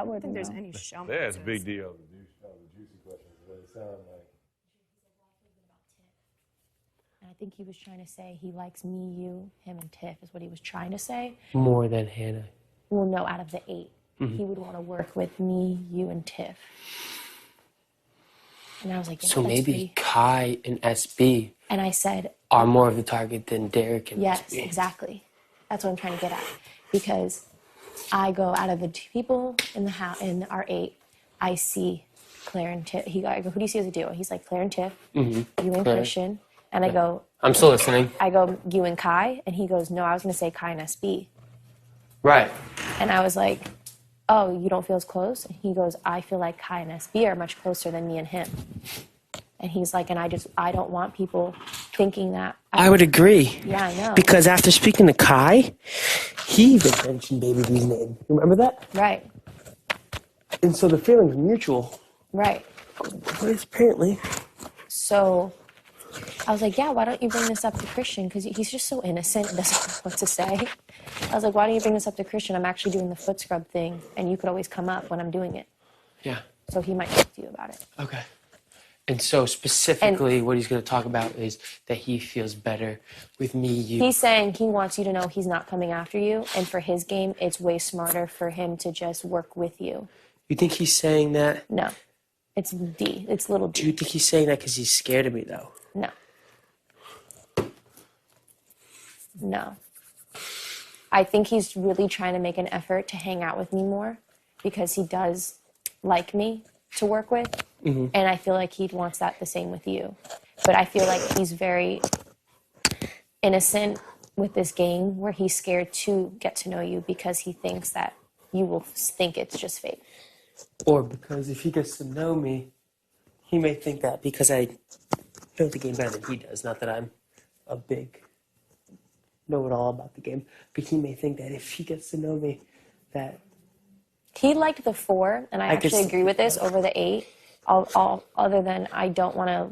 I wouldn't think there's know. any show. That's big deal. The juicy questions. What it sound like. And I think he was trying to say he likes me, you, him, and Tiff is what he was trying to say. More than Hannah. Well, no, out of the 8. He would want to work with me, you, and Tiff. And I was like, yeah, so maybe Kai and SB and I said, are more of the target than Derek and yes, SB. exactly. That's what I'm trying to get at. Because I go out of the 2 people in the house, in our 8, I see Claire and Tiff. I go, who do you see as a duo? He's like, Claire and Tiff, you and Claire. Christian. And I go, I'm still listening. I go, you and Kai. And he goes, no, I was going to say Kai and SB. Right. And I was like, oh, you don't feel as close? And he goes, I feel like Kai and SB are much closer than me and him. And he's like, and I don't want people thinking that. I would agree. Yeah, I know. Because after speaking to Kai, he even mentioned Baby D's name. Remember that? Right. And so the feeling's mutual. Right. But apparently. So I was like, yeah, why don't you bring this up to Christian? Because he's just so innocent and doesn't know what to say. I was like, why don't you bring this up to Christian? I'm actually doing the foot scrub thing, and you could always come up when I'm doing it. Yeah. So he might talk to you about it. Okay. And so specifically what he's going to talk about is that he feels better with me, you. He's saying he wants you to know he's not coming after you, and for his game, it's way smarter for him to just work with you. You think he's saying that? No. It's D. It's little D. Do you think he's saying that because he's scared of me, though? No. No. I think he's really trying to make an effort to hang out with me more because he does like me to work with. And I feel like he wants that the same with you. But I feel like he's very innocent with this game where he's scared to get to know you because he thinks that you will think it's just fake. Or because if he gets to know me, he may think that because I know the game better than he does. Not that I'm a big know-it-all about the game, but he may think that if he gets to know me, that... He liked the 4, and I actually agree with this, over the 8. Other than I don't want to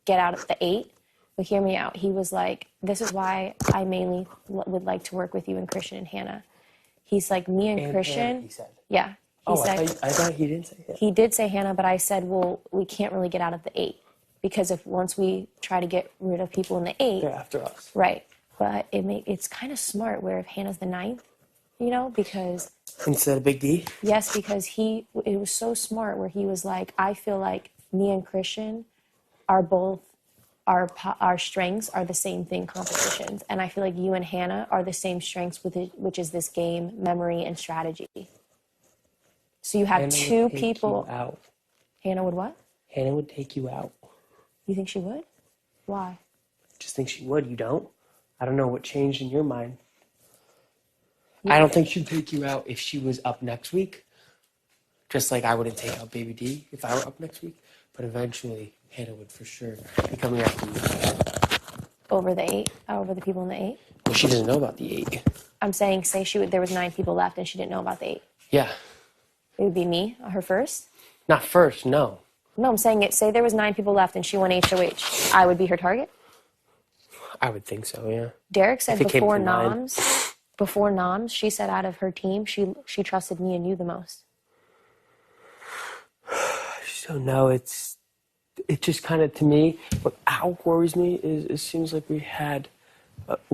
get out of the 8. But hear me out. He was like, this is why I mainly would like to work with you and Christian and Hannah. He's like, me and Christian... Hannah, he said. Yeah. He said, I thought he didn't say Hannah. He did say Hannah, but I said, well, we can't really get out of the 8. Because if once we try to get rid of people in the 8... They're after us. Right. But it's kind of smart where if Hannah's the 9th, you know, because... Instead of Big D? Yes, because it was so smart where he was like, I feel like me and Christian are both, our strengths are the same thing, competitions. And I feel like you and Hannah are the same strengths, which is this game, memory, and strategy. So you have Hannah 2 would take people. You out. Hannah would what? Hannah would take you out. You think she would? Why? Just think she would. You don't? I don't know what changed in your mind. I don't think she'd take you out if she was up next week. Just like I wouldn't take out Baby D if I were up next week. But eventually, Hannah would for sure be coming after you. Over the 8? Over the people in the 8? Well, she doesn't know about the 8. I'm saying, say there was 9 people left and she didn't know about the 8. Yeah. It would be me, her first? Not first, no. No, I'm saying say there was 9 people left and she won HOH. I would be her target? I would think so, yeah. Derek said before Noms, she said out of her team, she trusted me and you the most. So no, it just kind of, to me, how worries me is it seems like we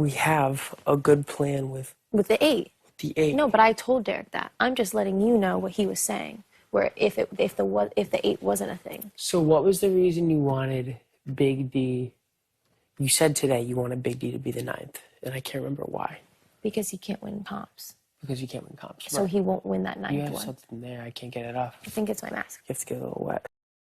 have a good plan with the 8. The 8. No, but I told Derek that. I'm just letting you know what he was saying. Where if the 8 wasn't a thing. So what was the reason you wanted Big D? You said today you wanted Big D to be the 9th, and I can't remember why. Because he can't win comps. Because you can't win comps. So he won't win that 9th one. You have something there. I can't get it off. I think it's my mask. You have to get a little wet.